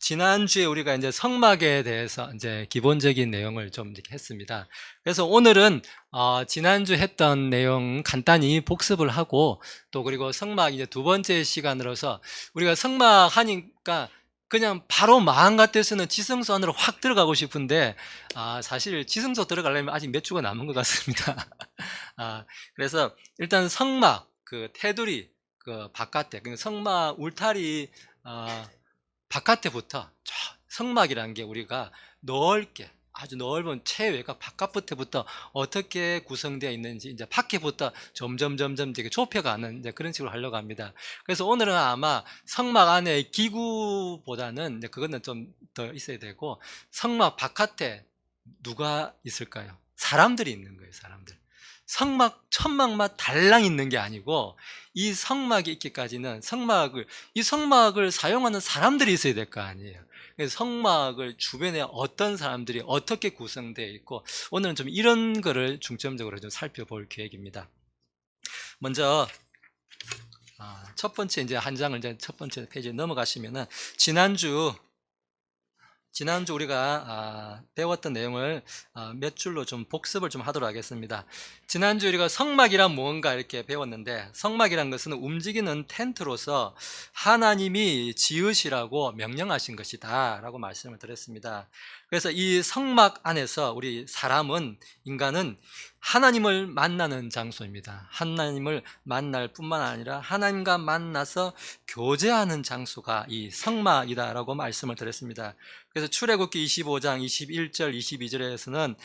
지난주에 우리가 이제 성막에 대해서 이제 기본적인 내용을 좀 이렇게 했습니다. 그래서 오늘은 지난주 했던 내용 간단히 복습을 하고 또 그리고 성막 이제 두 번째 시간으로서 우리가 성막 하니까 그냥 바로 마음 같아서는 지성소 안으로 확 들어가고 싶은데 사실 지성소 들어가려면 아직 몇 주가 남은 것 같습니다. 그래서 일단 성막 그 테두리 그 바깥에 그 성막 울타리 바깥에부터 저 성막이라는 게 우리가 넓게 아주 넓은 체외곽 바깥부터부터 어떻게 구성되어 있는지 이제 밖에부터 점점 되게 좁혀가는 이제 그런 식으로 하려고 합니다. 그래서 오늘은 아마 성막 안에 기구보다는 이제 그거는 좀 더 있어야 되고 성막 바깥에 누가 있을까요? 사람들이 있는 거예요, 사람들. 성막, 천막만 달랑 있는 게 아니고 이 성막이 있기까지는 이 성막을 사용하는 사람들이 있어야 될 거 아니에요. 그래서 성막을 주변에 어떤 사람들이 어떻게 구성되어 있고 오늘은 좀 이런 거를 중점적으로 좀 살펴볼 계획입니다. 먼저 첫 번째 이제 한 장을 이제 첫 번째 페이지에 넘어가시면은 지난주 우리가 배웠던 내용을 몇 줄로 좀 복습을 좀 하도록 하겠습니다. 지난주 우리가 성막이란 무언가 이렇게 배웠는데 성막이란 것은 움직이는 텐트로서 하나님이 지으시라고 명령하신 것이다 라고 말씀을 드렸습니다. 그래서 이 성막 안에서 우리 인간은 하나님을 만나는 장소입니다. 하나님을 만날 뿐만 아니라 하나님과 만나서 교제하는 장소가 이 성막이다라고 말씀을 드렸습니다. 그래서 출애굽기 25장 21절 22절에서는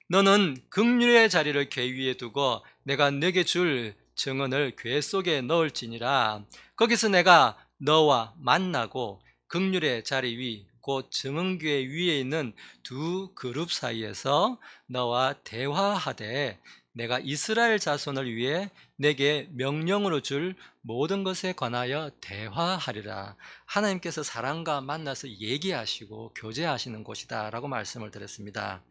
너는 긍휼의 자리를 궤 위에 두고 내가 네게 줄 증언을 궤 속에 넣을지니라. 거기서 내가 너와 만나고 긍휼의 자리 위 곧 증언궤 위에 있는 두 그룹 사이에서 너와 대화하되 내가 이스라엘 자손을 위해 내게 명령으로 줄 모든 것에 관하여 대화하리라. 하나님께서 사람과 만나서 얘기하시고 교제하시는 곳이다 라고 말씀을 드렸습니다.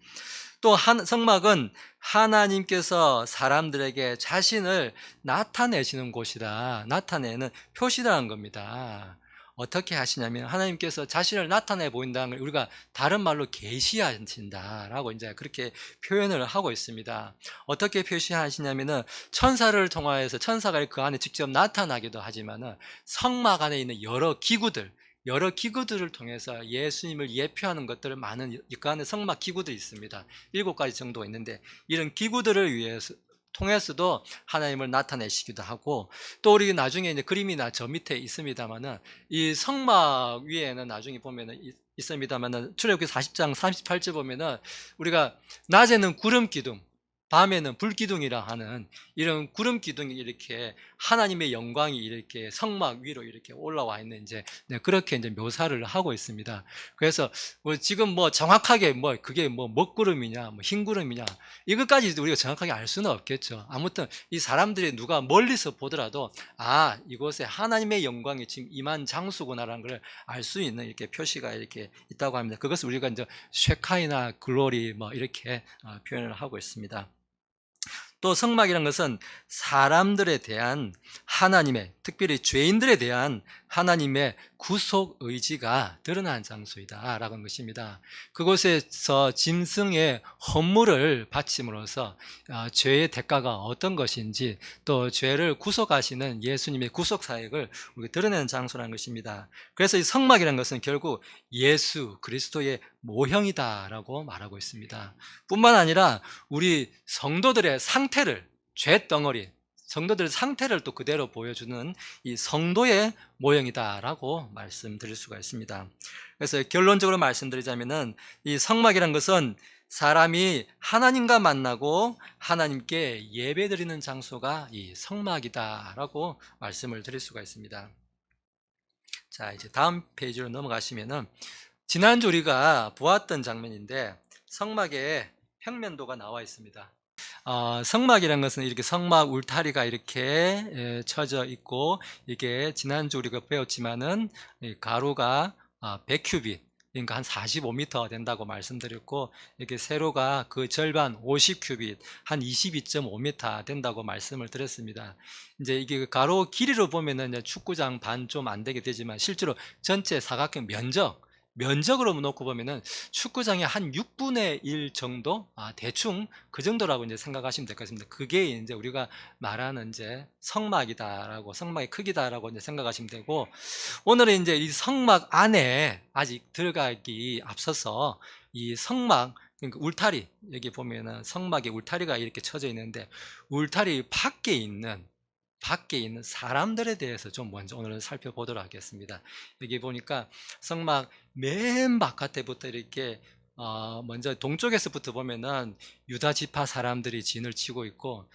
또 성막은 하나님께서 사람들에게 자신을 나타내시는 곳이다, 나타내는 표시라는 겁니다. 어떻게 하시냐면 하나님께서 자신을 나타내 보인다는 걸 우리가 다른 말로 계시하신다라고 이제 그렇게 표현을 하고 있습니다. 어떻게 표시하시냐면은 천사를 통하여서 천사가 그 안에 직접 나타나기도 하지만은 성막 안에 있는 여러 기구들을 통해서 예수님을 예표하는 것들을 많은 그 안에 성막 기구들이 있습니다. 7가지 정도가 있는데 이런 기구들을 통해서도 하나님을 나타내시기도 하고 또 우리 나중에 이제 그림이 저 밑에 있습니다만은 이 성막 위에는 나중에 보면은 있습니다만은 출애굽기 40장 38절 보면은 우리가 낮에는 구름 기둥 밤에는 불기둥이라 하는 이런 구름 기둥이 이렇게 하나님의 영광이 이렇게 성막 위로 이렇게 올라와 있는 이제 그렇게 이제 묘사를 하고 있습니다. 그래서 지금 정확하게 그게 먹구름이냐 흰구름이냐 이것까지 우리가 정확하게 알 수는 없겠죠. 아무튼 이 사람들이 누가 멀리서 보더라도 이곳에 하나님의 영광이 지금 임한 장소구나라는 걸 알 수 있는 이렇게 표시가 이렇게 있다고 합니다. 그것을 우리가 이제 쉐카이나 글로리 이렇게 표현을 하고 있습니다. 또 성막이라는 것은 사람들에 대한 하나님의, 특별히 죄인들에 대한 하나님의 구속 의지가 드러난 장소이다 라는 것입니다. 그곳에서 짐승의 헌물을 바침으로써 죄의 대가가 어떤 것인지 또 죄를 구속하시는 예수님의 구속 사역을 드러내는 장소라는 것입니다. 그래서 이 성막이라는 것은 결국 예수 그리스도의 모형이다라고 말하고 있습니다. 뿐만 아니라 우리 성도들의 성도들의 상태를 또 그대로 보여주는 이 성도의 모형이다라고 말씀드릴 수가 있습니다. 그래서 결론적으로 말씀드리자면은 이 성막이란 것은 사람이 하나님과 만나고 하나님께 예배드리는 장소가 이 성막이다라고 말씀을 드릴 수가 있습니다. 자, 이제 다음 페이지로 넘어가시면은 지난주 우리가 보았던 장면인데 성막에 평면도가 나와 있습니다. 성막이라는 것은 이렇게 성막 울타리가 이렇게 쳐져 있고 이게 지난주 우리가 배웠지만은 가로가 100큐빗 그러니까 한 45m 된다고 말씀드렸고 이렇게 세로가 그 절반 50큐빗 한 22.5m 된다고 말씀을 드렸습니다. 이제 이게 가로 길이로 보면은 이제 축구장 반 좀 안 되게 되지만 실제로 전체 사각형 면적 면적으로 놓고 보면은 축구장의 한 6분의 1 정도, 대충 그 정도라고 이제 생각하시면 될 것 같습니다. 그게 이제 우리가 말하는 이제 성막이다라고, 성막의 크기다라고 이제 생각하시면 되고, 오늘은 이제 이 성막 안에 아직 들어가기 앞서서 이 성막, 그러니까 울타리, 여기 보면은 성막에 울타리가 이렇게 쳐져 있는데, 울타리 밖에 있는 사람들에 대해서 좀 먼저 오늘은 살펴보도록 하겠습니다. 여기 보니까 성막 맨 바깥에부터 이렇게 먼저 동쪽에서부터 보면은 유다 지파 사람들이 진을 치고 있고,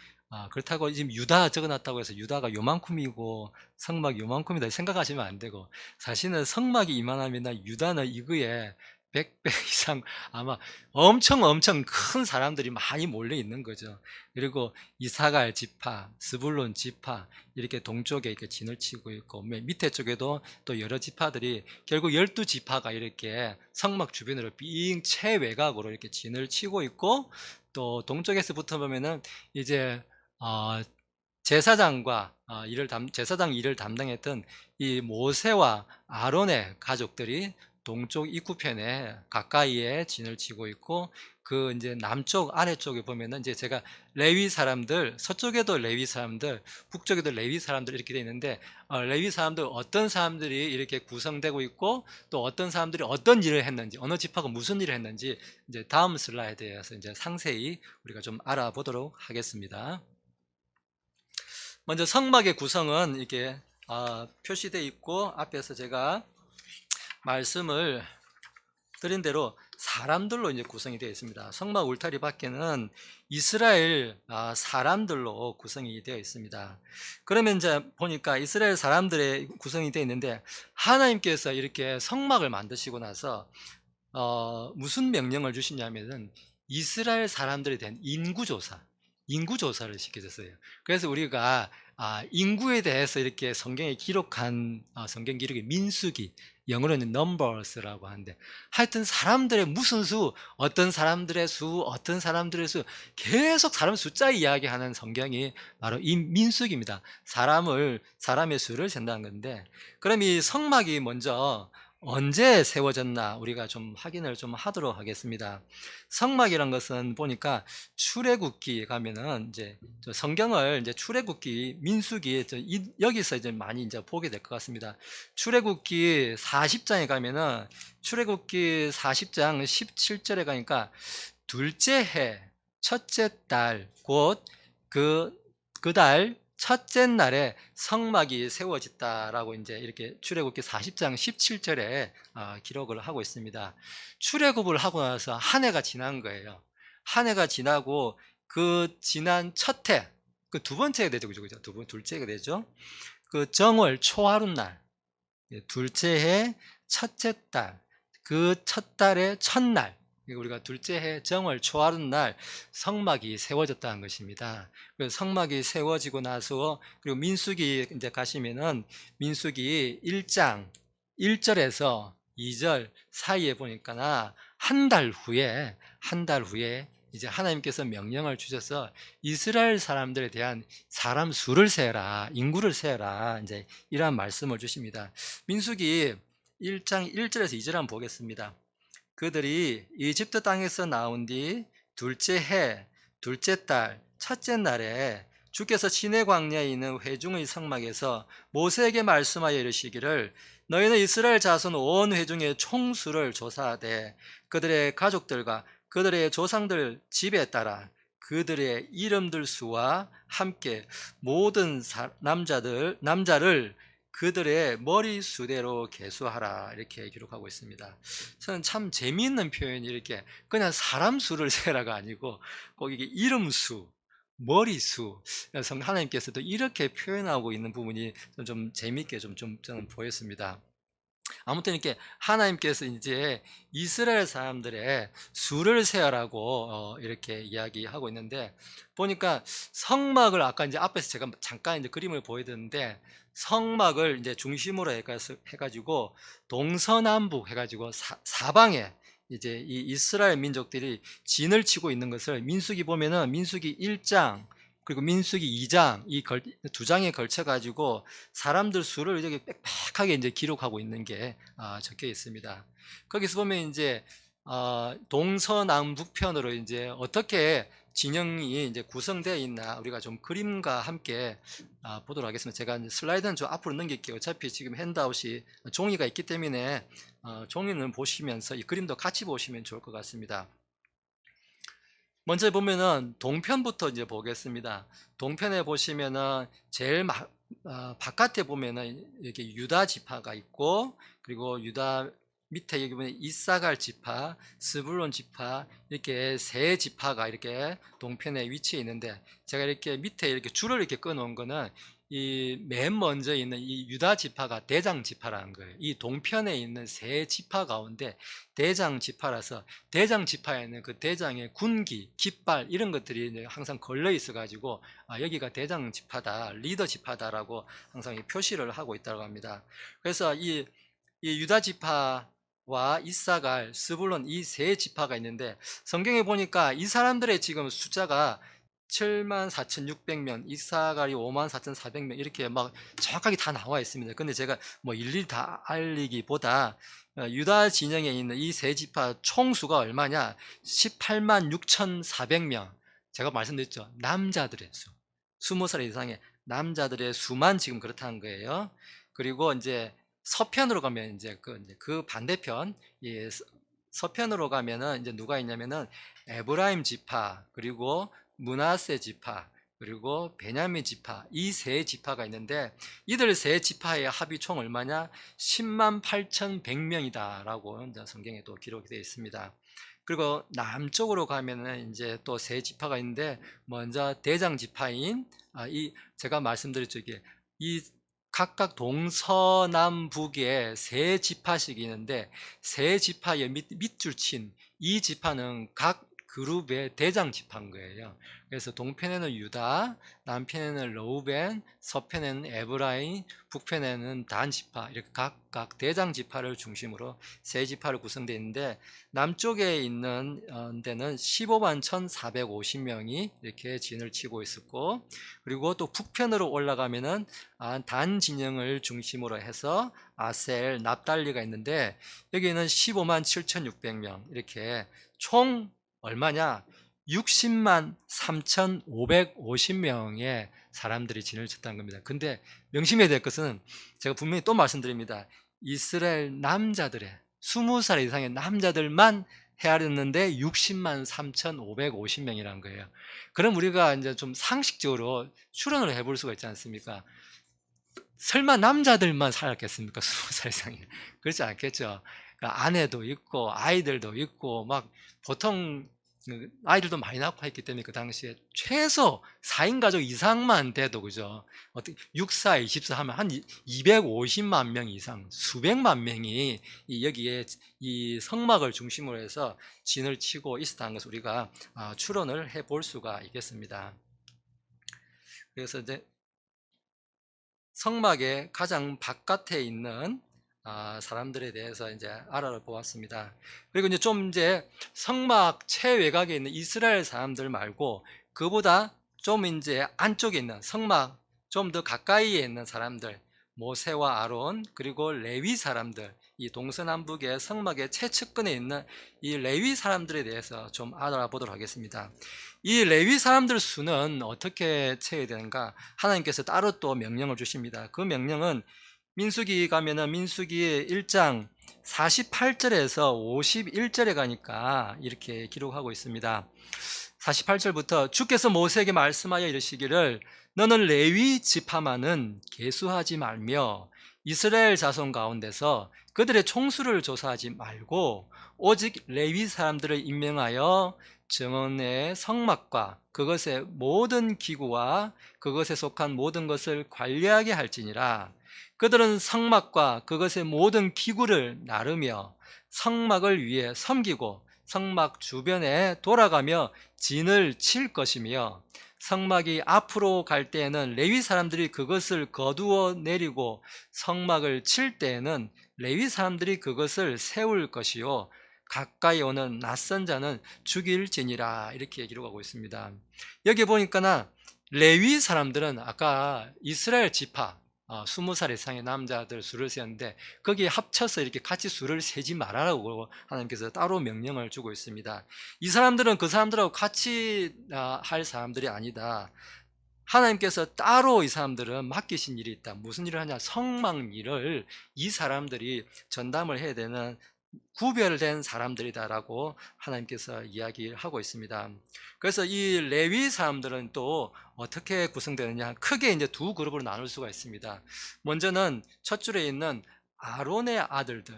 그렇다고 지금 유다 적어놨다고 해서 유다가 요만큼이고 성막 요만큼이다 생각하시면 안 되고, 사실은 성막이 이만하면 유다는 이거에 100배 이상 아마 엄청 큰 사람들이 많이 몰려 있는 거죠. 그리고 이사갈 지파, 스불론 지파, 이렇게 동쪽에 이렇게 진을 치고 있고, 밑에 쪽에도 또 여러 지파들이 결국 12지파가 이렇게 성막 주변으로 빙 최외곽으로 이렇게 진을 치고 있고, 또 동쪽에서부터 보면은 이제 제사장과 제사장 일을 담당했던 이 모세와 아론의 가족들이 동쪽 입구편에 가까이에 진을 치고 있고, 그 이제 남쪽 아래쪽에 보면은 이제 제가 레위 사람들, 서쪽에도 레위 사람들, 북쪽에도 레위 사람들 이렇게 돼 있는데, 레위 사람들 어떤 사람들이 이렇게 구성되고 있고, 또 어떤 사람들이 어떤 일을 했는지, 어느 지파가 무슨 일을 했는지 이제 다음 슬라이드에서 이제 상세히 우리가 좀 알아보도록 하겠습니다. 먼저 성막의 구성은 이렇게 표시되어 있고, 앞에서 제가 말씀을 드린 대로 사람들로 이제 구성이 되어 있습니다. 성막 울타리 밖에는 이스라엘 사람들로 구성이 되어 있습니다. 그러면 이제 보니까 이스라엘 사람들의 구성이 되어 있는데, 하나님께서 이렇게 성막을 만드시고 나서 무슨 명령을 주시냐면은 이스라엘 사람들에 대한 인구조사를 시켜줬어요. 그래서 우리가 인구에 대해서 이렇게 성경에 기록한 성경 기록이 민수기, 영어로는 numbers라고 하는데, 하여튼 사람들의 무슨 수, 어떤 사람들의 수, 계속 사람 숫자 이야기하는 성경이 바로 이 민수기입니다. 사람의 수를 센다는 건데, 그럼 이 성막이 먼저 언제 세워졌나 우리가 좀 확인을 좀 하도록 하겠습니다. 성막이란 것은 보니까 출애굽기 가면은 이제 성경을 이제 출애굽기, 민수기 여기서 이제 많이 이제 보게 될 것 같습니다. 출애굽기 40장에 가면은 출애굽기 40장 17절에 가니까 둘째 해 첫째 달 곧 그 달 첫째 날에 성막이 세워졌다라고 이제 이렇게 출애굽기 40장 17절에 기록을 하고 있습니다. 출애굽을 하고 나서 한 해가 지난 거예요. 한 해가 지나고 그 지난 첫 해, 그 두 번째가 되죠, 그죠? 둘째가 되죠. 그 정월 초하룻날, 둘째 해 첫째 달, 그 첫 달의 첫날, 우리가 둘째 해 정월 초하룻날 성막이 세워졌다는 것입니다. 그래서 성막이 세워지고 나서, 그리고 민수기 이제 가시면은 민수기 1장 1절에서 2절 사이에 보니까 한 달 후에 이제 하나님께서 명령을 주셔서 이스라엘 사람들에 대한 사람 수를 세라, 인구를 세라, 이제 이러한 말씀을 주십니다. 민수기 1장 1절에서 2절 한번 보겠습니다. 그들이 이집트 땅에서 나온 뒤 둘째 해 둘째 달 첫째 날에 주께서 시내 광야에 있는 회중의 성막에서 모세에게 말씀하여 이르시기를, 너희는 이스라엘 자손 온 회중의 총수를 조사하되 그들의 가족들과 그들의 조상들 집에 따라 그들의 이름들 수와 함께 모든 남자를 그들의 머리수대로 계수하라, 이렇게 기록하고 있습니다. 저는 참 재미있는 표현이, 이렇게 그냥 사람 수를 세라가 아니고 꼭 이게 이름수, 머리수, 하나님께서도 이렇게 표현하고 있는 부분이 좀 재미있게 저는 보였습니다. 아무튼 이렇게 하나님께서 이제 이스라엘 사람들의 수를 세어라고 이렇게 이야기하고 있는데, 보니까 성막을 아까 이제 앞에서 제가 잠깐 이제 그림을 보여드렸는데, 성막을 이제 중심으로 해가지고 동서남북 해가지고 사방에 이제 이 이스라엘 민족들이 진을 치고 있는 것을 민수기 보면은 민수기 1장 그리고 민수기 2장 이 두 장에 걸쳐 가지고 사람들 수를 이렇게 빽빽하게 이제 기록하고 있는 게 적혀 있습니다. 거기서 보면 이제 동서남북편으로 이제 어떻게 진영이 이제 구성되어 있나 우리가 좀 그림과 함께 보도록 하겠습니다. 제가 이제 슬라이드는 좀 앞으로 넘길게요. 어차피 지금 핸드아웃이 종이가 있기 때문에 종이는 보시면서 이 그림도 같이 보시면 좋을 것 같습니다. 먼저 보면은 동편부터 이제 보겠습니다. 동편에 보시면은 제일 바깥에 보면은 이렇게 유다 지파가 있고, 그리고 유다 밑에 여기 보면 이사갈 지파, 스불론 지파, 이렇게 세 지파가 이렇게 동편에 위치해 있는데, 제가 이렇게 밑에 이렇게 줄을 이렇게 끊어 놓은 거는 이 맨 먼저 있는 이 유다 지파가 대장 지파라는 거예요. 이 동편에 있는 세 지파 가운데 대장 지파라서, 대장 지파에는 그 대장의 군기, 깃발 이런 것들이 항상 걸려 있어 가지고 여기가 대장 지파다, 리더 지파다라고 항상 표시를 하고 있다고 합니다. 그래서 이 유다 지파와 이사갈, 스불론 이 세 지파가 있는데, 성경에 보니까 이 사람들의 지금 숫자가 74,600명, 이사갈이 54,400명 이렇게 막 정확하게 다 나와 있습니다. 근데 제가 뭐 일일이 다 알리기보다 유다 진영에 있는 이 세 지파 총수가 얼마냐? 186,400명. 제가 말씀드렸죠. 남자들의 수. 20살 이상의 남자들의 수만 지금 그렇다는 거예요. 그리고 이제 서편으로 가면 이제 그 반대편, 예, 서편으로 가면은 이제 누가 있냐면은 에브라임 지파, 그리고 므낫세 지파, 그리고 베냐민 지파, 이 세 지파가 있는데, 이들 세 지파의 합이 총 얼마냐? 108,100명이다 라고 성경에 또 기록이 되어 있습니다. 그리고 남쪽으로 가면은 이제 또 세 지파가 있는데, 먼저 대장 지파인 제가 말씀드렸죠, 이 각각 동서남북에 세 지파씩 있는데, 세 지파의 밑줄 친 이 지파는 각 그룹의 대장 지파인 거예요. 그래서 동편에는 유다, 남편에는 러우벤, 서편에는 에브라임, 북편에는 단 지파, 이렇게 각각 대장 지파를 중심으로 세 지파를 구성되어 있는데, 남쪽에 있는 데는 15만 1,450명이 이렇게 진을 치고 있었고, 그리고 또 북편으로 올라가면은 단 진영을 중심으로 해서 아셀, 납달리가 있는데, 여기는 15만 7,600명 이렇게 총 얼마냐? 60만 3,550명의 사람들이 진을 쳤다는 겁니다. 근데 명심해야 될 것은, 제가 분명히 또 말씀드립니다. 이스라엘 남자들의 20살 이상의 남자들만 헤아렸는데 60만 3,550명이라는 거예요. 그럼 우리가 이제 좀 상식적으로 추론을 해볼 수가 있지 않습니까? 설마 남자들만 살았겠습니까? 20살 이상이. 그렇지 않겠죠. 그러니까 아내도 있고 아이들도 있고, 막 보통 아이들도 많이 낳고 했기 때문에 그 당시에 최소 4인 가족 이상만 돼도, 그죠? 어떻게 64, 24 하면 한 250만 명 이상, 수백만 명이 여기에 이 성막을 중심으로 해서 진을 치고 있었다는 것을 우리가 추론을 해볼 수가 있겠습니다. 그래서 이제 성막의 가장 바깥에 있는 사람들에 대해서 이제 알아보았습니다. 그리고 이제 성막 최외곽에 있는 이스라엘 사람들 말고, 그보다 좀 이제 안쪽에 있는 성막 좀 더 가까이에 있는 사람들, 모세와 아론, 그리고 레위 사람들, 이 동서남북의 성막의 최측근에 있는 이 레위 사람들에 대해서 좀 알아보도록 하겠습니다. 이 레위 사람들 수는 어떻게 채워야 되는가? 하나님께서 따로 또 명령을 주십니다. 그 명령은 민수기 가면은 민수기 1장 48절에서 51절에 가니까 이렇게 기록하고 있습니다. 48절부터 주께서 모세에게 말씀하여 이르시기를, 너는 레위 지파만은 계수하지 말며 이스라엘 자손 가운데서 그들의 총수를 조사하지 말고 오직 레위 사람들을 임명하여 정원의 성막과 그것의 모든 기구와 그것에 속한 모든 것을 관리하게 할지니라. 그들은 성막과 그것의 모든 기구를 나르며 성막을 위해 섬기고 성막 주변에 돌아가며 진을 칠 것이며, 성막이 앞으로 갈 때에는 레위 사람들이 그것을 거두어 내리고 성막을 칠 때에는 레위 사람들이 그것을 세울 것이요 가까이 오는 낯선 자는 죽일지니라. 이렇게 기록하고 있습니다. 여기 보니까 레위 사람들은 아까 이스라엘 지파 20살 이상의 남자들 수를 세었는데 거기에 합쳐서 이렇게 같이 수를 세지 말아라고 하나님께서 따로 명령을 주고 있습니다. 이 사람들은 그 사람들하고 같이 할 사람들이 아니다. 하나님께서 따로 이 사람들은 맡기신 일이 있다. 무슨 일을 하냐? 성막 일을 이 사람들이 전담을 해야 되는 구별된 사람들이다라고 하나님께서 이야기하고 있습니다. 그래서 이 레위 사람들은 또 어떻게 구성되느냐? 크게 이제 두 그룹으로 나눌 수가 있습니다. 먼저는 첫 줄에 있는 아론의 아들들,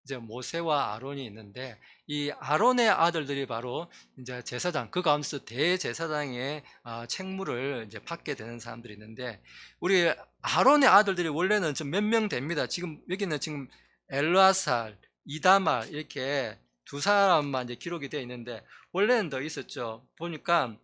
이제 모세와 아론이 있는데 이 아론의 아들들이 바로 이제 제사장, 그 가운데서 대제사장의 책무를 이제 받게 되는 사람들이 있는데, 우리 아론의 아들들이 원래는 좀 몇 명 됩니다. 지금 여기는 지금 엘르아살, 이다말 이렇게 두 사람만 이제 기록이 되어 있는데 원래는 더 있었죠. 보니까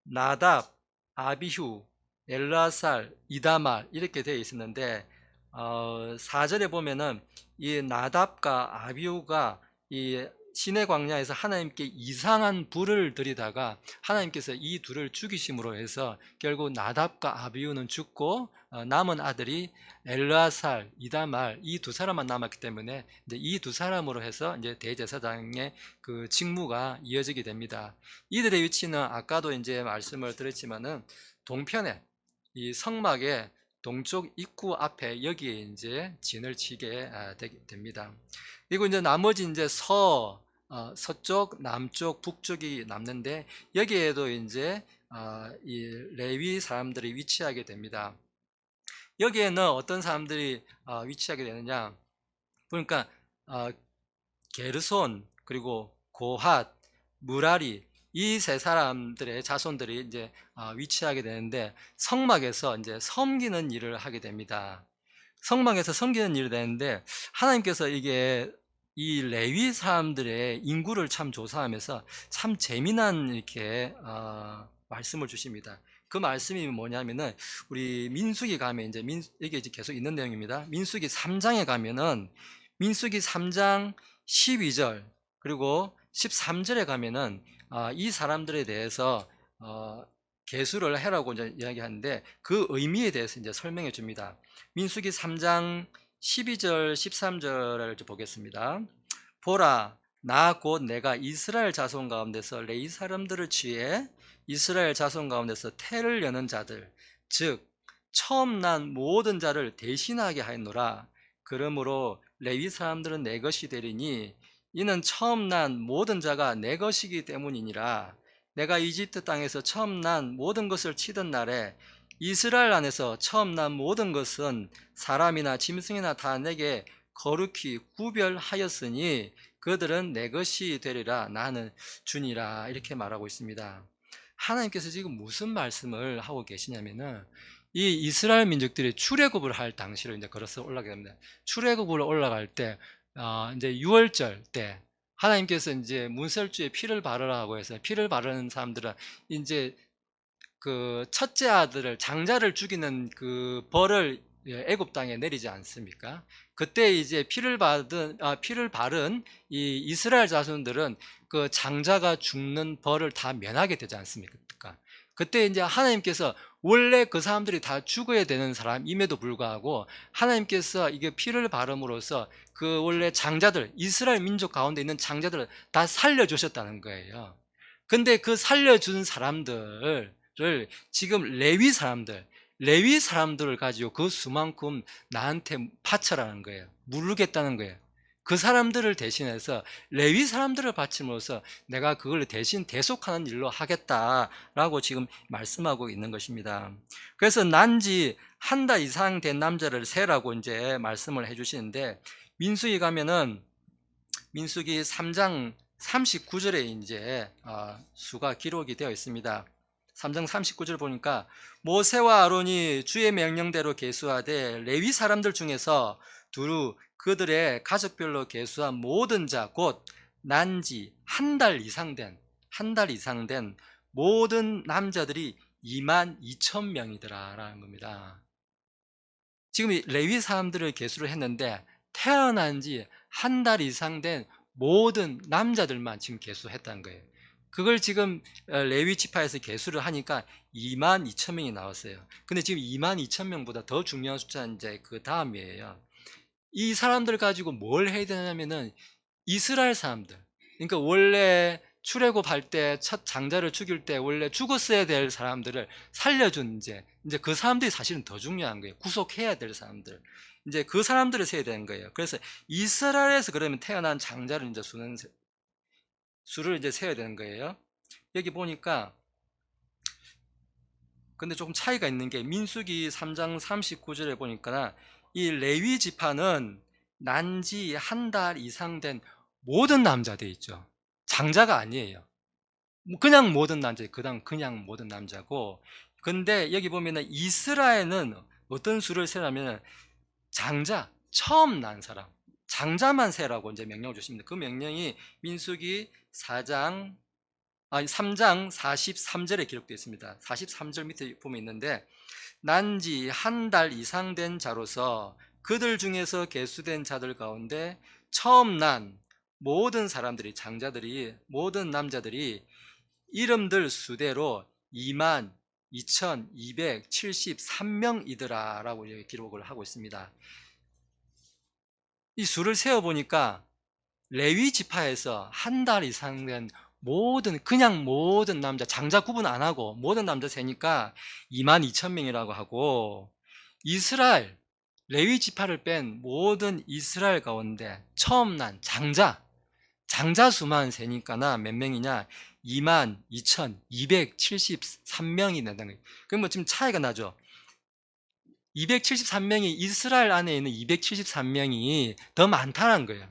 나답, 아비후, 엘라살, 이다말 이렇게 되어 있었는데 4절에 보면은 이 나답과 아비후가 이 시내 광야에서 하나님께 이상한 불을 들이다가 하나님께서 이 둘을 죽이심으로 해서 결국 나답과 아비후는 죽고 남은 아들이 엘르아살, 이다말 이 두 사람만 남았기 때문에 이제 이 두 사람으로 해서 이제 대제사장의 그 직무가 이어지게 됩니다. 이들의 위치는 아까도 이제 말씀을 드렸지만은 동편에 이 성막의 동쪽 입구 앞에 여기에 이제 진을 치게 됩니다. 그리고 이제 나머지 이제 서쪽, 남쪽, 북쪽이 남는데 여기에도 이제 이 레위 사람들이 위치하게 됩니다. 여기에는 어떤 사람들이 위치하게 되느냐? 그러니까 게르손, 그리고 고핫, 무라리 이 세 사람들의 자손들이 이제 위치하게 되는데 성막에서 이제 섬기는 일을 하게 됩니다. 성막에서 섬기는 일이 되는데 하나님께서 이게 이 레위 사람들의 인구를 참 조사하면서 참 재미난 이렇게 말씀을 주십니다. 그 말씀이 뭐냐면은 우리 민수기 가면 이제 이게 이제 계속 있는 내용입니다. 민수기 3장에 가면은 민수기 3장 12절 그리고 13절에 가면은 이 사람들에 대해서 계수를 해라고 이제 이야기하는데 그 의미에 대해서 이제 설명해 줍니다. 민수기 3장 12절 13절을 보겠습니다. 보라, 나 곧 내가 이스라엘 자손 가운데서 레위 사람들을 취해 이스라엘 자손 가운데서 태를 여는 자들, 즉 처음 난 모든 자를 대신하게 하였노라. 그러므로 레위 사람들은 내 것이 되리니 이는 처음 난 모든 자가 내 것이기 때문이니라. 내가 이집트 땅에서 처음 난 모든 것을 치던 날에 이스라엘 안에서 처음 난 모든 것은 사람이나 짐승이나 다 내게 거룩히 구별하였으니 그들은 내 것이 되리라. 나는 주니라. 이렇게 말하고 있습니다. 하나님께서 지금 무슨 말씀을 하고 계시냐면은 이 이스라엘 민족들이 출애굽을 할 당시로 이제 걸어서 올라가게 됩니다. 출애굽을 올라갈 때 이제 6월절 때 하나님께서 이제 문설주에 피를 바르라고 해서 피를 바르는 사람들은 이제 그 첫째 아들을 장자를 죽이는 그 벌을 애굽 땅에 내리지 않습니까? 그때 이제 피를 바른 이 이스라엘 자손들은 그 장자가 죽는 벌을 다 면하게 되지 않습니까? 그때 이제 하나님께서 원래 그 사람들이 다 죽어야 되는 사람임에도 불구하고 하나님께서 이게 피를 바름으로써 그 원래 장자들, 이스라엘 민족 가운데 있는 장자들을 다 살려주셨다는 거예요. 근데 그 살려준 사람들을 지금 레위 사람들을 가지고 그 수만큼 나한테 바쳐라는 거예요. 물르겠다는 거예요. 그 사람들을 대신해서 레위 사람들을 바침으로써 내가 그걸 대신 대속하는 일로 하겠다라고 지금 말씀하고 있는 것입니다. 그래서 난지 한 달 이상 된 남자를 세라고 이제 말씀을 해주시는데 민수기 가면은 민수기 3장 39절에 이제 수가 기록이 되어 있습니다. 3장 39절 보니까 모세와 아론이 주의 명령대로 계수하되 레위 사람들 중에서 두루 그들의 가족별로 계수한 모든 자 곧 난지 한 달 이상 된 모든 남자들이 22,000명이더라 라는 겁니다. 지금 레위 사람들을 계수를 했는데 태어난 지 한 달 이상 된 모든 남자들만 지금 계수했다는 거예요. 그걸 지금 레위 지파에서 계수를 하니까 22,000명이 나왔어요. 근데 지금 22,000명보다 더 중요한 숫자는 이제 그 다음이에요. 이 사람들 가지고 뭘 해야 되냐면은 이스라엘 사람들. 그러니까 원래 출애굽할 때 첫 장자를 죽일 때 원래 죽었어야 될 사람들을 살려준 이제 그 사람들이 사실은 더 중요한 거예요. 구속해야 될 사람들. 이제 그 사람들을 세야 되는 거예요. 그래서 이스라엘에서 그러면 태어난 장자를 이제 수를 이제 세야 되는 거예요. 여기 보니까 근데 조금 차이가 있는 게 민수기 3장 39절에 보니까 이 레위 지파는 난지 한 달 이상 된 모든 남자들 있죠. 장자가 아니에요. 그냥 모든 남자, 그냥 모든 남자고. 근데 여기 보면은 이스라엘은 어떤 수를 세라면 장자, 처음 난 사람, 장자만 세라고 이제 명령을 주십니다. 그 명령이 민수기 3장 43절에 기록되어 있습니다. 43절 밑에 보면 있는데 난지 한 달 이상 된 자로서 그들 중에서 계수된 자들 가운데 처음 난 모든 사람들이 장자들이 모든 남자들이 이름들 수대로 22,273명이더라 라고 기록을 하고 있습니다. 이 수를 세어보니까 레위 지파에서 한 달 이상 된 그냥 모든 남자, 장자 구분 안 하고 모든 남자 세니까 22,000명이라고 하고, 이스라엘, 레위 지파를 뺀 모든 이스라엘 가운데 처음 난 장자 수만 세니까나 몇 명이냐? 22,273명이 된다는 거예요. 그럼 뭐 지금 차이가 나죠? 273명이 이스라엘 안에 있는 273명이 더 많다는 거예요.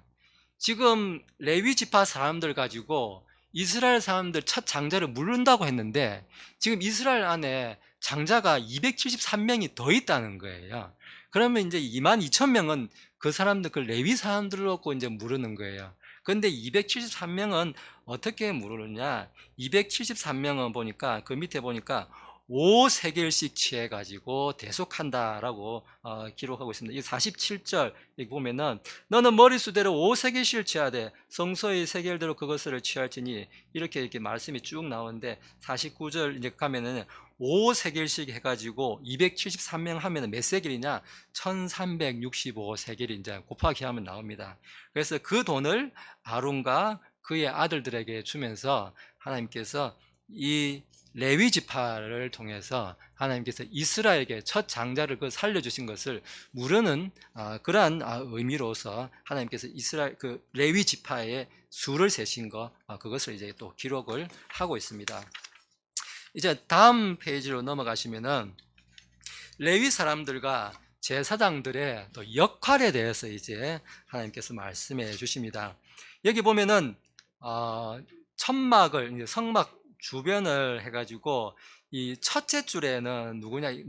지금 레위 지파 사람들 가지고 이스라엘 사람들 첫 장자를 물른다고 했는데 지금 이스라엘 안에 장자가 273명이 더 있다는 거예요. 그러면 이제 22,000명은 그 사람들, 그 레위 사람들을 놓고 이제 물르는 거예요. 그런데 273명은 어떻게 물르느냐? 273명은 보니까 그 밑에 보니까 5세겔씩 취해가지고 대속한다라고 기록하고 있습니다. 이 47절 보면은 너는 머리수대로 5세겔씩을 취하되 성소의 세겔대로 그것을 취할지니 이렇게 말씀이 쭉 나오는데 49절 이제 가면은 5세겔씩 해가지고 273명 하면은 몇 세겔이냐? 1365세겔이 이제 곱하기 하면 나옵니다. 그래서 그 돈을 아론과 그의 아들들에게 주면서 하나님께서 이 레위 지파를 통해서 하나님께서 이스라엘에게 첫 장자를 살려주신 것을 무르는 그러한 의미로서 하나님께서 이스라엘 그 레위 지파의 수를 세신 것, 그것을 이제 또 기록을 하고 있습니다. 이제 다음 페이지로 넘어가시면은 레위 사람들과 제사장들의 또 역할에 대해서 이제 하나님께서 말씀해 주십니다. 여기 보면은 천막을 이제 성막 주변을 해가지고 이 첫째 줄에는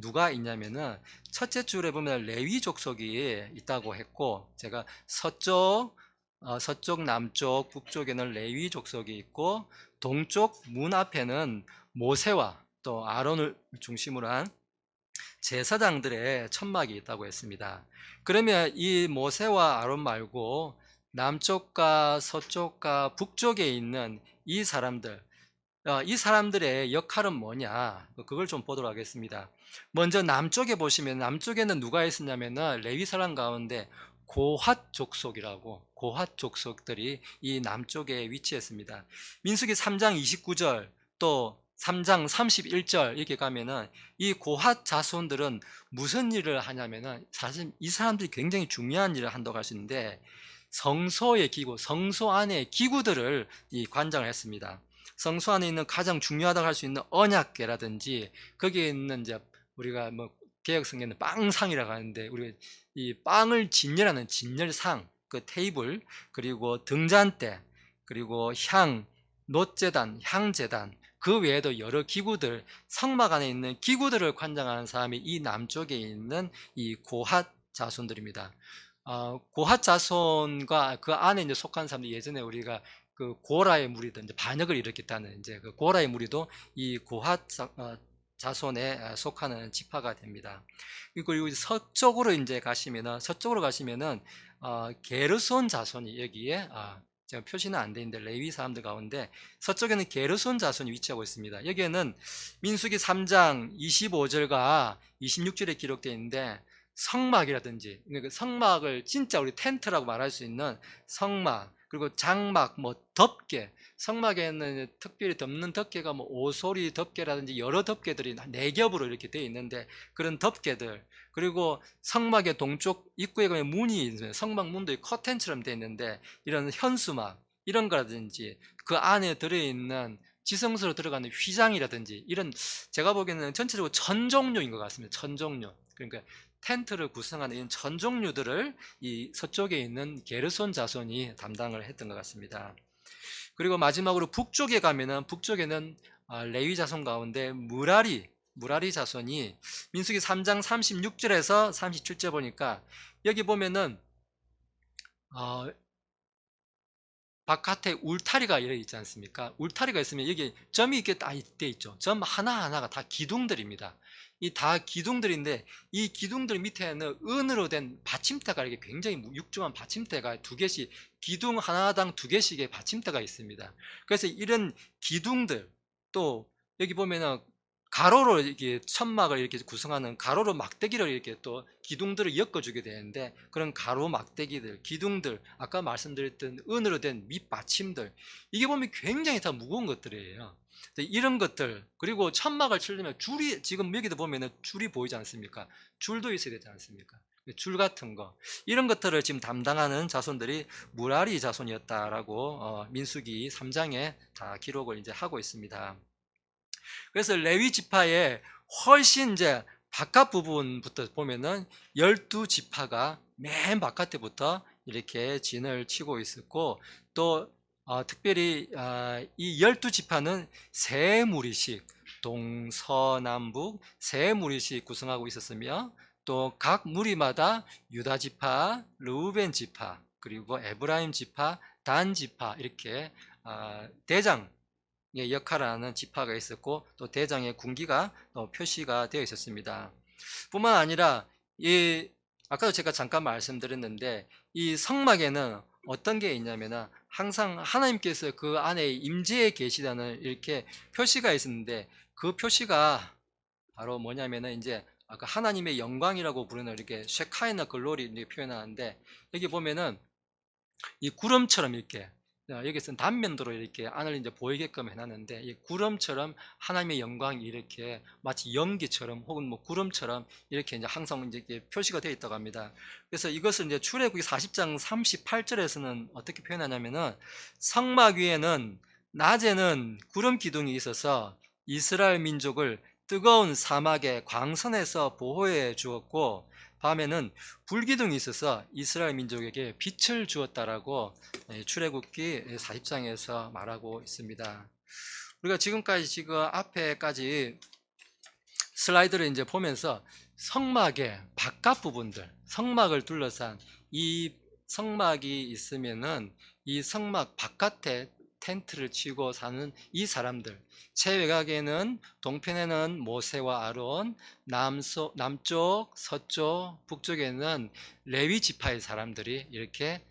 누가 있냐면은 첫째 줄에 보면 레위 족속이 있다고 했고, 제가 서쪽, 남쪽, 북쪽에는 레위 족속이 있고 동쪽 문 앞에는 모세와 또 아론을 중심으로 한 제사장들의 천막이 있다고 했습니다. 그러면 이 모세와 아론 말고 남쪽과 서쪽과 북쪽에 있는 이 사람들의 역할은 뭐냐, 그걸 좀 보도록 하겠습니다. 먼저 남쪽에 보시면 남쪽에는 누가 있었냐면 레위 사람 가운데 고핫 족속들이 이 남쪽에 위치했습니다. 민수기 3장 29절 또 3장 31절 이렇게 가면은 이 고핫 자손들은 무슨 일을 하냐면은 사실 이 사람들이 굉장히 중요한 일을 한다고 할 수 있는데 성소의 기구, 성소 안의 기구들을 관장을 했습니다. 성소 안에 있는 가장 중요하다고 할 수 있는 언약궤라든지 거기에 있는 이제 우리가 뭐 개역 성경에는 빵상이라고 하는데 우리가 이 빵을 진열하는 진열상, 그 테이블, 그리고 등잔대, 그리고 놋재단, 향재단, 그 외에도 여러 기구들, 성막 안에 있는 기구들을 관장하는 사람이 이 남쪽에 있는 이 고핫 자손들입니다. 고핫 자손과 그 안에 이제 속한 사람들, 예전에 우리가 그 고라의 무리도 이제 반역을 일으켰다는 이제 그 고라의 무리도 이 고핫 자손에 속하는 지파가 됩니다. 그리고 서쪽으로 가시면은 게르손 자손이 여기에 제가 표시는 안 돼 있는데 레위 사람들 가운데 서쪽에는 게르손 자손이 위치하고 있습니다. 여기에는 민수기 3장 25절과 26절에 기록되어 있는데 성막이라든지 그러니까 성막을 진짜 우리 텐트라고 말할 수 있는 성막 그리고 장막 뭐 덮개 성막에는 특별히 덮는 덮개가 뭐 오소리 덮개라든지 여러 덮개들이 4겹으로 이렇게 되어 있는데 그런 덮개들 그리고 성막의 동쪽 입구에 가면 문이 있어요. 성막 문도 커튼처럼 되어 있는데 이런 현수막 이런 거라든지 그 안에 들어있는 지성소로 들어가는 휘장이라든지 이런 제가 보기에는 전체적으로 천종류인 것 같습니다. 천종류 그러니까 텐트를 구성하는 이런 천종류들을 이 서쪽에 있는 게르손 자손이 담당을 했던 것 같습니다. 그리고 마지막으로 북쪽에 가면은 북쪽에는 레위 자손 가운데 무라리 자손이 민수기 3장 36절에서 37절 보니까 여기 보면은 바깥에 울타리가 이렇게 있지 않습니까? 울타리가 있으면 여기 점이 이렇게 딱 돼 있죠. 점 하나하나가 다 기둥들입니다. 이 다 기둥들인데 이 기둥들 밑에는 은으로 된 받침대가 이렇게 굉장히 육중한 받침대가 2개씩 기둥 하나당 2개씩의 받침대가 있습니다. 그래서 이런 기둥들 또 여기 보면은 가로로 이렇게 천막을 이렇게 구성하는 가로로 막대기를 이렇게 또 기둥들을 엮어주게 되는데 그런 가로 막대기들, 기둥들, 아까 말씀드렸던 은으로 된 밑받침들 이게 보면 굉장히 다 무거운 것들이에요. 이런 것들 그리고 천막을 치려면 줄이 지금 여기도 보면은 줄이 보이지 않습니까? 줄도 있어야 되지 않습니까? 줄 같은 거 이런 것들을 지금 담당하는 자손들이 무라리 자손이었다라고 민수기 3장에 다 기록을 이제 하고 있습니다. 그래서 레위 지파의 훨씬 이제 바깥 부분부터 보면은 12지파가 맨 바깥에부터 이렇게 진을 치고 있었고 또 특별히 이 12지파는 세 무리씩 동서남북 세 무리씩 구성하고 있었으며 또 각 무리마다 유다 지파, 르우벤 지파, 그리고 에브라임 지파, 단 지파 이렇게 대장 역할을 하는 지파가 있었고 또 대장의 군기가 표시가 되어 있었습니다. 뿐만 아니라 아까도 제가 잠깐 말씀드렸는데 이 성막에는 어떤 게 있냐면 항상 하나님께서 그 안에 임재해 계시다는 이렇게 표시가 있었는데 그 표시가 바로 뭐냐면은 이제 아까 하나님의 영광이라고 부르는 이렇게 쉐카이나 글로리 이렇게 표현하는데 여기 보면은 이 구름처럼 이렇게 여기서는 단면도로 이렇게 안을 이제 보이게끔 해놨는데 이 구름처럼 하나님의 영광이 이렇게 마치 연기처럼 혹은 뭐 구름처럼 이렇게 이제 항상 이제 표시가 되어 있다고 합니다. 그래서 이것을 이제 출애굽기 40장 38절에서는 어떻게 표현하냐면은 성막 위에는 낮에는 구름 기둥이 있어서 이스라엘 민족을 뜨거운 사막의 광선에서 보호해 주었고 밤에는 불기둥이 있어서 이스라엘 민족에게 빛을 주었다라고 출애굽기 40장에서 말하고 있습니다. 우리가 지금까지 지금 앞에까지 슬라이드를 이제 보면서 성막의 바깥 부분들, 성막을 둘러싼 이 성막이 있으면은 이 성막 바깥에 텐트를 치고 사는 이 사람들, 최외곽에는 동편에는 모세와 아론, 남쪽, 서쪽, 북쪽에는 레위 지파의 사람들이 이렇게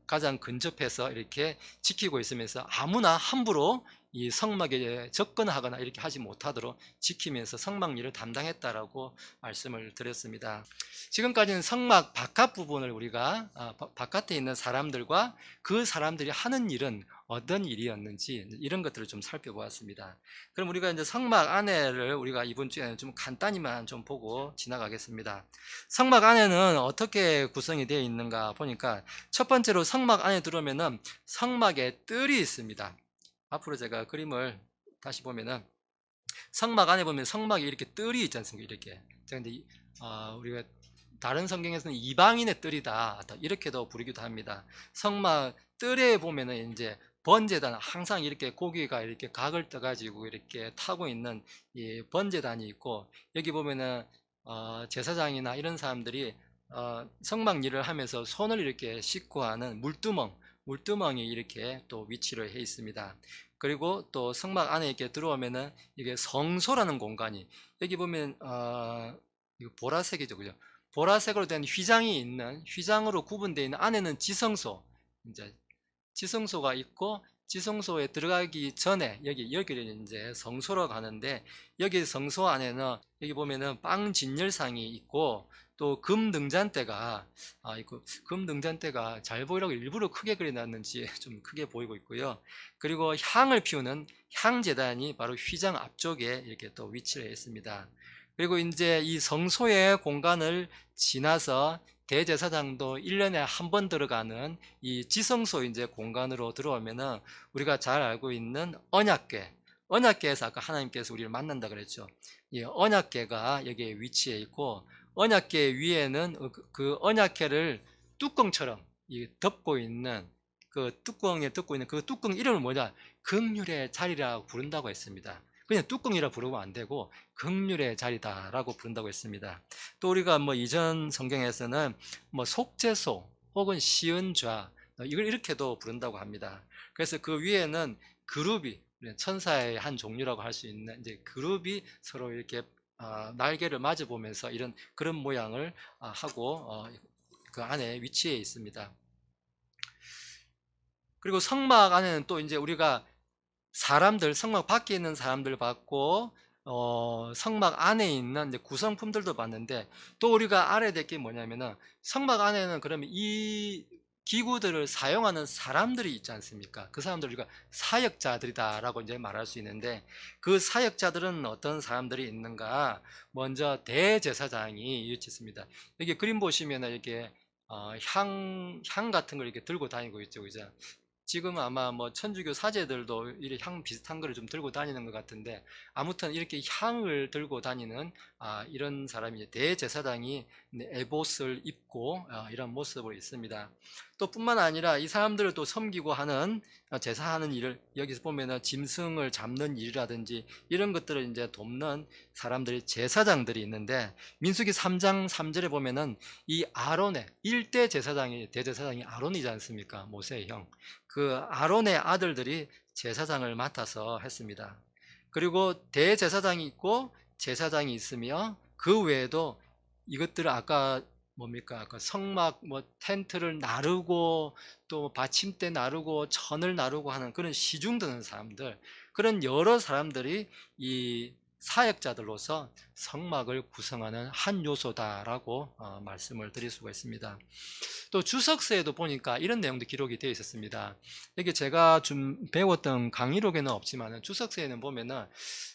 가장 근접해서 이렇게 지키고 있으면서 아무나 함부로 이 성막에 접근하거나 이렇게 하지 못하도록 지키면서 성막 일을 담당했다라고 말씀을 드렸습니다. 지금까지는 성막 바깥 부분을 우리가 바깥에 있는 사람들과 그 사람들이 하는 일은 어떤 일이었는지 이런 것들을 좀 살펴보았습니다. 그럼 우리가 이제 성막 안에를 우리가 이번 주에는 좀 간단히만 좀 보고 지나가겠습니다. 성막 안에는 어떻게 구성이 되어 있는가 보니까 첫 번째로 성막 안에 들어오면은 성막에 뜰이 있습니다. 앞으로 제가 그림을 다시 보면은 성막 안에 보면 성막에 이렇게 뜰이 있지 않습니까? 이렇게. 근데 우리가 다른 성경에서는 이방인의 뜰이다 이렇게도 부르기도 합니다. 성막 뜰에 보면은 이제 번제단 항상 이렇게 고기가 이렇게 각을 떠가지고 이렇게 타고 있는 이 번제단이 있고 여기 보면은 제사장이나 이런 사람들이 성막 일을 하면서 손을 이렇게 씻고 하는 물두멍이 이렇게 또 위치를 해 있습니다. 그리고 또 성막 안에 이렇게 들어오면은 이게 성소라는 공간이 여기 보면 이거 보라색이죠, 그죠? 보라색으로 된 휘장이 있는 휘장으로 구분되어 있는 안에는 지성소 이제 지성소가 있고, 지성소에 들어가기 전에 여기를 이제 성소로 가는데, 여기 성소 안에는 여기 보면은 빵 진열상이 있고, 또 금 등잔대가 있고, 금 등잔대가 잘 보이라고 일부러 크게 그려놨는지 좀 크게 보이고 있고요. 그리고 향을 피우는 향제단이 바로 휘장 앞쪽에 이렇게 또 위치해 있습니다. 그리고 이제 이 성소의 공간을 지나서 대제사장도 1년에 한 번 들어가는 이 지성소 이제 공간으로 들어오면은, 우리가 잘 알고 있는 언약궤에서 아까 하나님께서 우리를 만난다 그랬죠. 이 언약궤가 여기에 위치해 있고, 언약궤 위에는 그 언약궤를 뚜껑처럼 덮고 있는 그 뚜껑 이름을 뭐냐? 긍휼의 자리라고 부른다고 했습니다. 그냥 뚜껑이라 부르면 안 되고 긍휼의 자리다라고 부른다고 했습니다. 또 우리가 뭐 이전 성경에서는 뭐 속죄소 혹은 시은좌, 이걸 이렇게도 부른다고 합니다. 그래서 그 위에는 그룹이, 천사의 한 종류라고 할 수 있는 이제 그룹이 서로 이렇게 날개를 맞아 보면서 이런 그런 모양을 하고 그 안에 위치해 있습니다. 그리고 성막 안에는 또 이제 우리가 성막 밖에 있는 사람들 봤고, 성막 안에 있는 이제 구성품들도 봤는데, 또 우리가 알아야 될 게 뭐냐면은, 성막 안에는 그러면 이 기구들을 사용하는 사람들이 있지 않습니까? 그 사람들 우리가 사역자들이다라고 이제 말할 수 있는데, 그 사역자들은 어떤 사람들이 있는가? 먼저 대제사장이 있습니다. 여기 그림 보시면은 이렇게 향 같은 걸 이렇게 들고 다니고 있죠, 그죠? 지금 아마 뭐 천주교 사제들도 이렇게 향 비슷한 거를 좀 들고 다니는 것 같은데, 아무튼 이렇게 향을 들고 다니는 이런 사람이 대제사장이 에봇을 입고 이런 모습으로 있습니다. 또 뿐만 아니라 이 사람들을 또 섬기고 하는 제사하는 일을, 여기서 보면은 짐승을 잡는 일이라든지 이런 것들을 이제 돕는 사람들이 제사장들이 있는데, 민수기 3장 3절에 보면은 이 아론의 일대 대제사장이 아론이지 않습니까? 모세의 형. 그 아론의 아들들이 제사장을 맡아서 했습니다. 그리고 대제사장이 있고 제사장이 있으며, 그 외에도 이것들을 아까 뭡니까? 아까 성막 뭐 텐트를 나르고 또 받침대 나르고 천을 나르고 하는 그런 시중 드는 사람들, 그런 여러 사람들이 이 사역자들로서 성막을 구성하는 한 요소다라고 말씀을 드릴 수가 있습니다. 또 주석서에도 보니까 이런 내용도 기록이 되어 있었습니다. 이게 제가 좀 배웠던 강의록에는 없지만 주석서에는 보면은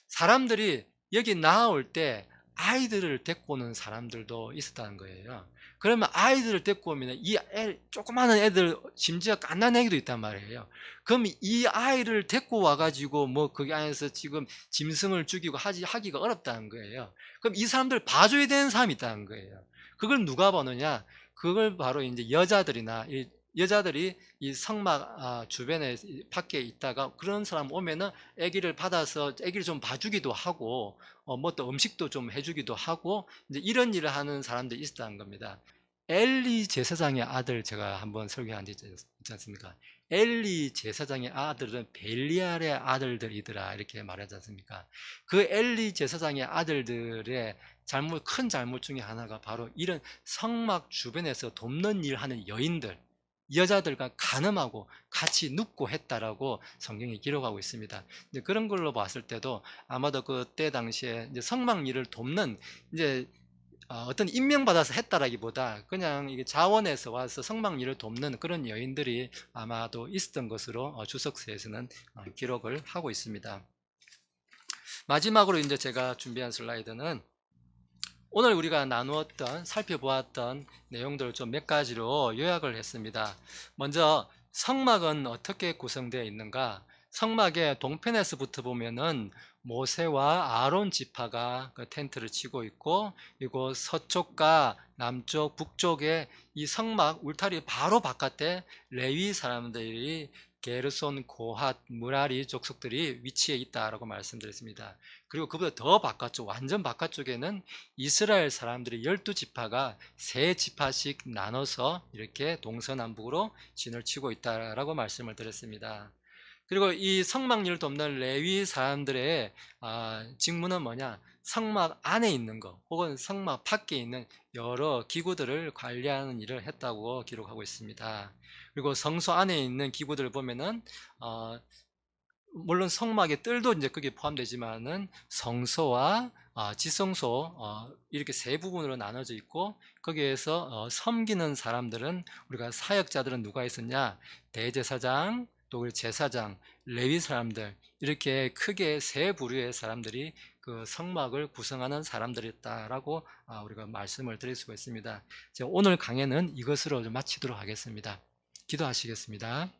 사람들이 여기 나올 때 아이들을 데리고 오는 사람들도 있었다는 거예요. 그러면 아이들을 데리고 오면 조그마한 애들, 심지어 갓난 애기도 있단 말이에요. 그럼 이 아이를 데리고 와가지고 뭐 거기 안에서 지금 짐승을 죽이고 하기가 어렵다는 거예요. 그럼 이 사람들 봐줘야 되는 사람이 있다는 거예요. 그걸 누가 보느냐? 그걸 바로 이제 여자들이 이 성막 주변에 밖에 있다가 그런 사람 오면은 아기를 받아서 아기를 좀 봐주기도 하고, 뭐 또 음식도 좀 해주기도 하고, 이제 이런 일을 하는 사람들이 있었다는 겁니다. 엘리 제사장의 아들 제가 한번 설교한 적 있지 않습니까? 엘리 제사장의 아들은 벨리알의 아들들이더라 이렇게 말하지 않습니까? 그 엘리 제사장의 아들들의 큰 잘못 중에 하나가 바로 이런 성막 주변에서 돕는 일 하는 여자들과 간음하고 같이 눕고 했다라고 성경이 기록하고 있습니다. 이제 그런 걸로 봤을 때도 아마도 그때 당시에 이제 성막 일을 돕는 이제 어떤 임명받아서 했다라기보다 그냥 이게 자원에서 와서 성막 일을 돕는 그런 여인들이 아마도 있었던 것으로 주석서에서는 기록을 하고 있습니다. 마지막으로 이제 제가 준비한 슬라이드는 오늘 우리가 살펴보았던 내용들을 좀 몇 가지로 요약을 했습니다. 먼저 성막은 어떻게 구성되어 있는가? 성막의 동편에서부터 보면은 모세와 아론 지파가 그 텐트를 치고 있고, 그리고 서쪽과 남쪽, 북쪽에 이 성막 울타리 바로 바깥에 레위 사람들이 게르손, 고핫, 무라리 족속들이 위치해 있다라고 말씀드렸습니다. 그리고 그보다 더 바깥쪽, 완전 바깥쪽에는 이스라엘 사람들이 12지파가 3지파씩 나눠서 이렇게 동서남북으로 진을 치고 있다라고 말씀을 드렸습니다. 그리고 이 성막일을 돕는 레위 사람들의 직무는 뭐냐? 성막 안에 있는 것 혹은 성막 밖에 있는 여러 기구들을 관리하는 일을 했다고 기록하고 있습니다. 그리고 성소 안에 있는 기구들을 보면은 물론 성막의 뜰도 이제 거기에 포함되지만은 성소와 지성소 이렇게 세 부분으로 나눠져 있고, 거기에서 섬기는 사람들은, 우리가 사역자들은 누가 있었냐? 대제사장, 또 우리 제사장, 레위 사람들, 이렇게 크게 세 부류의 사람들이 그 성막을 구성하는 사람들이었다라고 우리가 말씀을 드릴 수가 있습니다. 오늘 강의는 이것으로 좀 마치도록 하겠습니다. 기도하시겠습니다.